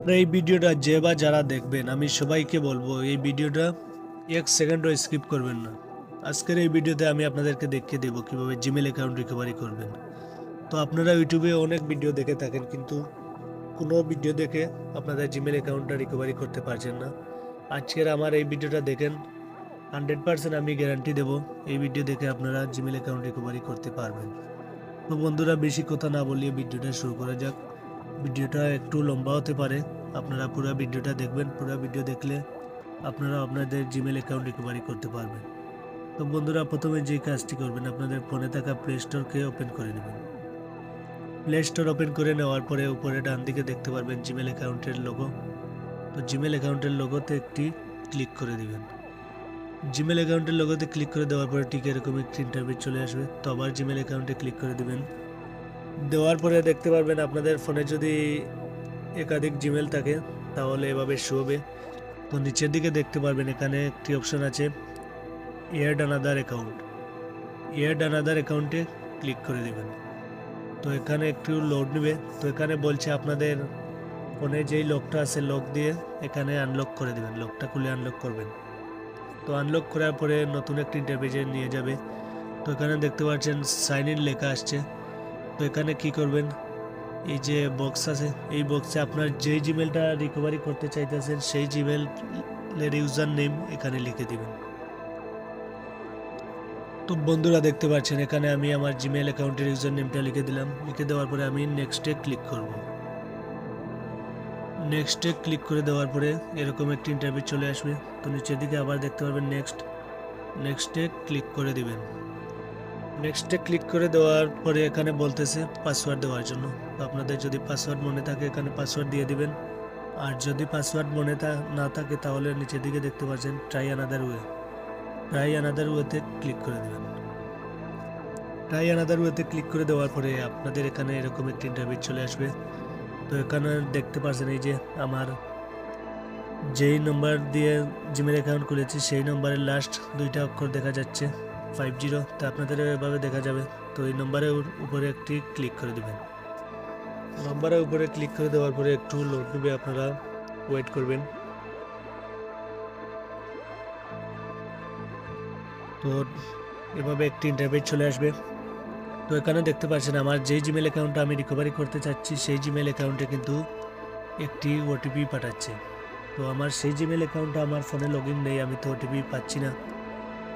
এই ভিডিওটা যে বা যারা দেখবেন আমি সবাইকে বলবো এই ভিডিওটা 1 সেকেন্ডও স্কিপ করবেন না। আজকের এই ভিডিওতে আমি আপনাদেরকে দেখিয়ে দেবো কিভাবে জিমেল অ্যাকাউন্ট রিকভারি করবেন। তো আপনারা ইউটিউবে অনেক ভিডিও দেখে থাকেন, কিন্তু কোনো ভিডিও দেখে আপনাদের জিমেল অ্যাকাউন্টটা রিকভারি করতে পারছেন না। আজকের আমার এই ভিডিওটা দেখেন, 100% আমি গ্যারান্টি দেবো এই ভিডিও দেখে আপনারা জিমেল অ্যাকাউন্ট রিকভারি করতে পারবেন। তো বন্ধুরা, বেশি কথা না বলিয়ে ভিডিওটা শুরু করা যাক। ভিডিওটা একটু লম্বা হতে পারে, আপনারা পুরো ভিডিওটা দেখবেন। পুরো ভিডিও দেখলে আপনারা আপনাদের জিমেল অ্যাকাউন্ট রিকভারি করতে পারবেন। তো বন্ধুরা, প্রথমে যে কাজটি করবেন, আপনাদের ফোনে থাকা প্লে স্টোরকে ওপেন করে নেবেন। প্লে স্টোর ওপেন করে নেওয়ার পরে উপরে ডান দিকে দেখতে পারবেন জিমেল অ্যাকাউন্টের লোগো। তো জিমেল অ্যাকাউন্টের লোগোতে একটি ক্লিক করে দিবেন। জিমেল অ্যাকাউন্টের লোগোতে ক্লিক করে দেওয়ার পরে ঠিক এরকম একটি ইন্টারভিউ চলে আসবে। তো আবার জিমেল অ্যাকাউন্টে ক্লিক করে দিবেন। দেওয়ার পরে দেখতে পারবেন আপনাদের ফোনে যদি একাধিক জিমেল থাকে তাহলে এভাবে শো হবে। তো নিচের দিকে দেখতে পারবেন এখানে একটি অপশন আছে add another account. Add another অ্যাকাউন্টে ক্লিক করে দেবেন। তো এখানে একটু লোড নেবে। তো এখানে বলছে আপনাদের ফোনে যেই লকটা আছে লক দিয়ে এখানে আনলক করে দেবেন, লকটা খুলে আনলক করবেন। তো আনলক করার পরে নতুন একটি ইন্টারফেসে নিয়ে যাবে। তো এখানে দেখতে পাচ্ছেন সাইন ইন লেখা আসছে। তো এখানে কি করবেন, এই যে বক্স আছে এই বক্সে আপনার যেই জিমেলটা রিকভারি করতে চাইতেছেন সেই জিমেলের ইউজার নেম এখানে লিখে দিবেন। তো বন্ধুরা দেখতে পাচ্ছেন এখানে আমি আমার জিমেল অ্যাকাউন্টের ইউজার নেমটা লিখে দিলাম। লিখে দেওয়ার পরে আমি নেক্সটে ক্লিক করব। নেক্সটে ক্লিক করে দেওয়ার পরে এরকম একটি ইন্টারভিউ চলে আসবে। তো নিচের দিকে আবার দেখতে পারবেন নেক্সটে ক্লিক করে দিবেন। নেক্সটে ক্লিক করে দেওয়ার পরে এখানে বলতেছে পাসওয়ার্ড দেওয়ার জন্য। তো আপনাদের যদি পাসওয়ার্ড মনে থাকে এখানে পাসওয়ার্ড দিয়ে দিবেন। আর যদি পাসওয়ার্ড মনে না থাকে তাহলে নিচের দিকে দেখতে পাচ্ছেন ট্রাই আনাদার ওয়েতে ক্লিক করে দেবেন। ট্রাই আনাদার ওয়েতে ক্লিক করে দেওয়ার পরে আপনাদের এখানে এরকম একটি ইন্টারভিউ চলে আসবে। তো এখানে দেখতে পাচ্ছেন এই যে আমার যেই নম্বর দিয়ে জিমেল অ্যাকাউন্ট খুলেছি সেই নম্বরের লাস্ট দুইটা অক্ষর দেখা যাচ্ছে 50। তো আপনাদের এভাবে দেখা যাবে। তো এই নম্বরের উপরে একটি ক্লিক করে দেবেন। নম্বরের উপরে ক্লিক করে দেওয়ার পরে একটু লোড নেবে, আপনারা ওয়েট করবেন। তো এভাবে একটি ইন্টারভিউ চলে আসবে। তো এখানে দেখতে পাচ্ছেন আমার যেই জিমেল অ্যাকাউন্টটা আমি রিকভারি করতে চাচ্ছি সেই জিমেল অ্যাকাউন্টে কিন্তু একটি ওটিপি পাঠাচ্ছে। তো আমার সেই জিমেল অ্যাকাউন্টটা আমার ফোনে লগ ইন নেই, আমি তো ওটিপি পাচ্ছি না।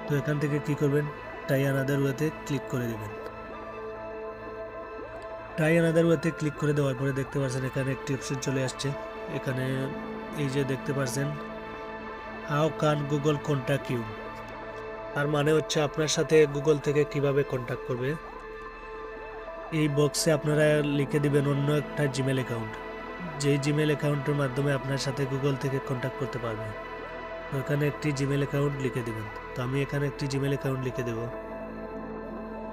তো এখান থেকে কি করবেন, ট্রাই আনাদার ওয়েতে ক্লিক করে দেবেন। ট্রাই আনাদার ওয়েতে ক্লিক করে দেওয়ার পরে দেখতে পাচ্ছেন এখানে একটি অপশন চলে আসছে। এখানে এই যে দেখতে পাচ্ছেন how can Google contact you, তার মানে হচ্ছে আপনার সাথে গুগল থেকে কিভাবে কন্ট্যাক্ট করবে। এই বক্সে আপনারা লিখে দিবেন অন্য একটা জিমেল অ্যাকাউন্ট, যেই জিমেল অ্যাকাউন্টের মাধ্যমে আপনার সাথে গুগল থেকে কন্ট্যাক্ট করতে পারবে। তো এখানে একটি জিমেল অ্যাকাউন্ট লিখে দিবেন। তো আমি এখানে একটি জিমেল অ্যাকাউন্ট লিখে দেব।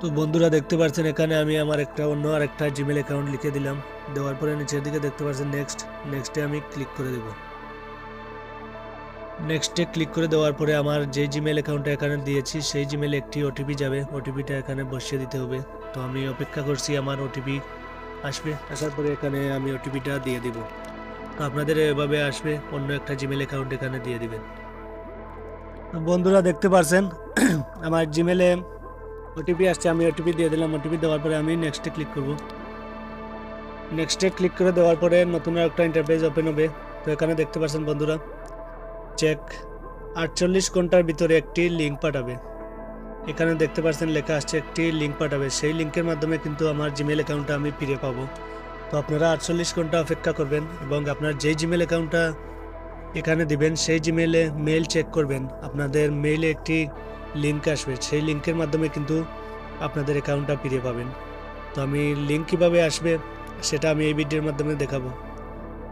তো বন্ধুরা দেখতে পাচ্ছেন এখানে আমি আমার অন্য আরেকটা জিমেল অ্যাকাউন্ট লিখে দিলাম। দেওয়ার পরে নিচের দিকে দেখতে পাচ্ছেন নেক্সটে আমি ক্লিক করে দেব। নেক্সটে ক্লিক করে দেওয়ার পরে আমার যে জিমেল অ্যাকাউন্টটা এখানে দিয়েছি সেই জিমেলে একটি ওটিপি যাবে, ওটিপিটা এখানে বসিয়ে দিতে হবে। তো আমি অপেক্ষা করছি আমার ওটিপি আসবে। আসার পরে এখানে আমি ওটিপিটা দিয়ে দিব। তো আপনাদের এভাবে আসবে, অন্য একটা জিমেল অ্যাকাউন্ট এখানে দিয়ে দিবেন। বন্ধুরা দেখতে পাচ্ছেন আমার জিমেলে ওটিপি আসছে, আমি ওটিপি দিয়ে দিলাম। ওটিপি দেওয়ার পরে আমি নেক্সটে ক্লিক করব। নেক্সটে ক্লিক করে দেওয়ার পরে নতুন একটা ইন্টারফেস ওপেন হবে। তো এখানে দেখতে পাচ্ছেন বন্ধুরা চেক 48 ঘন্টার ভিতরে একটি লিঙ্ক পাঠাবে। এখানে দেখতে পাচ্ছেন লেখা আসছে একটি লিঙ্ক পাঠাবে, সেই লিঙ্কের মাধ্যমে কিন্তু আমার জিমেল অ্যাকাউন্টটা আমি ফিরে পাবো। তো আপনারা 48 ঘন্টা অপেক্ষা করবেন এবং আপনার যেই জিমেল অ্যাকাউন্টটা এখানে দিবেন সেই জিমেলে মেল চেক করবেন। আপনাদের মেইলে একটি লিঙ্ক আসবে, সেই লিঙ্কের মাধ্যমে কিন্তু আপনাদের অ্যাকাউন্টটা ফিরে পাবেন। তো আমি লিঙ্ক কীভাবে আসবে সেটা আমি এই ভিডিওর মাধ্যমে দেখাবো,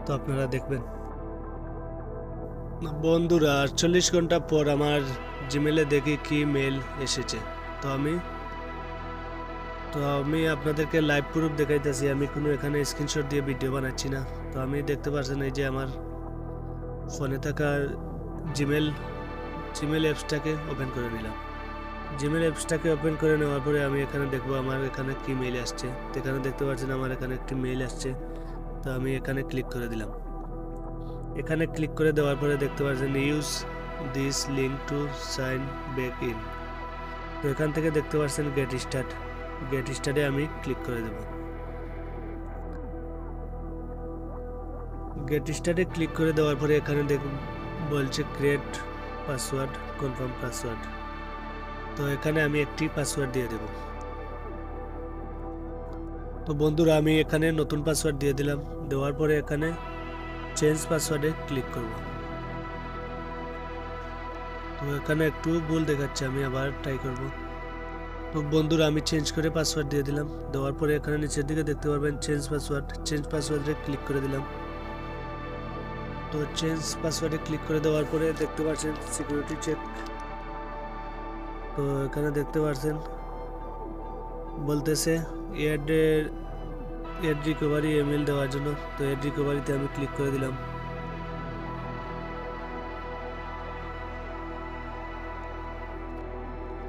তো আপনারা দেখবেন। বন্ধুরা 48 ঘন্টা পর আমার জিমেলে দেখি কি মেল এসেছে। তো আমি আপনাদেরকে লাইভ প্রুফ দেখাইতেছি, আমি কোনো এখানে স্ক্রিনশট দিয়ে ভিডিও বানাচ্ছি না। তো আমি দেখতে পাচ্ছেন এই যে আমার ফোনে থাকা জিমেল অ্যাপসটাকে ওপেন করে নিলাম। জিমেল অ্যাপসটাকে ওপেন করে নেওয়ার পরে আমি এখানে দেখবো আমার এখানে কি মেল আসছে। তো এখানে দেখতে পাচ্ছেন আমার এখানে একটি মেল আসছে। তো আমি এখানে ক্লিক করে দিলাম। এখানে ক্লিক করে দেওয়ার পরে দেখতে পাচ্ছেন use this link to sign back in. তো এখান থেকে দেখতে পাচ্ছেন গেট স্টার্টে আমি ক্লিক করে দেব। গেট স্টার্টে ক্লিক করে দেওয়ার পরে এখানে বলছে ক্রিয়েট পাসওয়ার্ড, কনফার্ম পাসওয়ার্ড। তো এখানে আমি একটি পাসওয়ার্ড দিয়ে দেব। তো বন্ধুরা আমি এখানে নতুন পাসওয়ার্ড দিয়ে দিলাম। দেওয়ার পরে এখানে চেঞ্জ পাসওয়ার্ডে ক্লিক করব। তো এখানে একটু ভুল দেখাচ্ছে, আমি আবার ট্রাই করব। তো বন্ধুরা আমি চেঞ্জ করে পাসওয়ার্ড দিয়ে দিলাম। দেওয়ার পরে এখানে নিচের দিকে দেখতে পারবেন চেঞ্জ পাসওয়ার্ডে ক্লিক করে দিলাম। তো চেঞ্জ পাসওয়ার্ডে ক্লিক করে দেওয়ার পরে দেখতে পাচ্ছেন সিকিউরিটি চেক। তো এখানে দেখতে পাচ্ছেন বলতেছে এড রিকভারি ইমেল দেওয়ার জন্য। তো এড রিকভারিতে আমি ক্লিক করে দিলাম।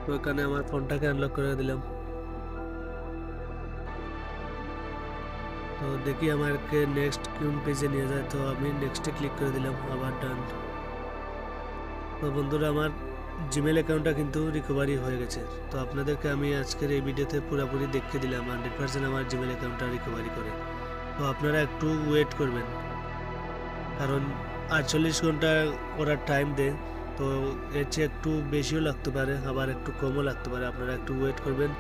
তো এখানে আমার ফোনটাকে আনলক করে দিলাম। তো দেখি আমাকে নেক্সট কোন পেজে নিয়ে যায়। তো আমি নেক্সটে ক্লিক করে দিলাম, আবার ডান। তো বন্ধুরা আমার জিমেল অ্যাকাউন্টটা কিন্তু রিকভারি হয়ে গেছে। তো আপনাদেরকে আমি আজকের এই ভিডিওতে পুরোপুরি দেখিয়ে দিলাম 100% আমার জিমেল অ্যাকাউন্টটা রিকভারি করে। তো আপনারা একটু ওয়েট করবেন, কারণ 48 ঘন্টা ওরা টাইম দেয়। তো এর চেয়ে একটু বেশিও লাগতে পারে, আবার একটু কমও লাগতে পারে। আপনারা একটু ওয়েট করবেন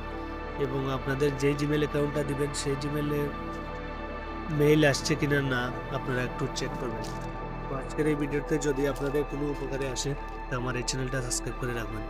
এবং আপনাদের যেই জিমেল অ্যাকাউন্টটা দিবেন সেই জিমেলে মেইল আসছে কিনা না আপনারা একটু চেক করবেন। তো আজকের এই ভিডিওতে যদি আপনাদের কোনো উপকারে আসে তো আমার এই চ্যানেলটা সাবস্ক্রাইব করে রাখবেন।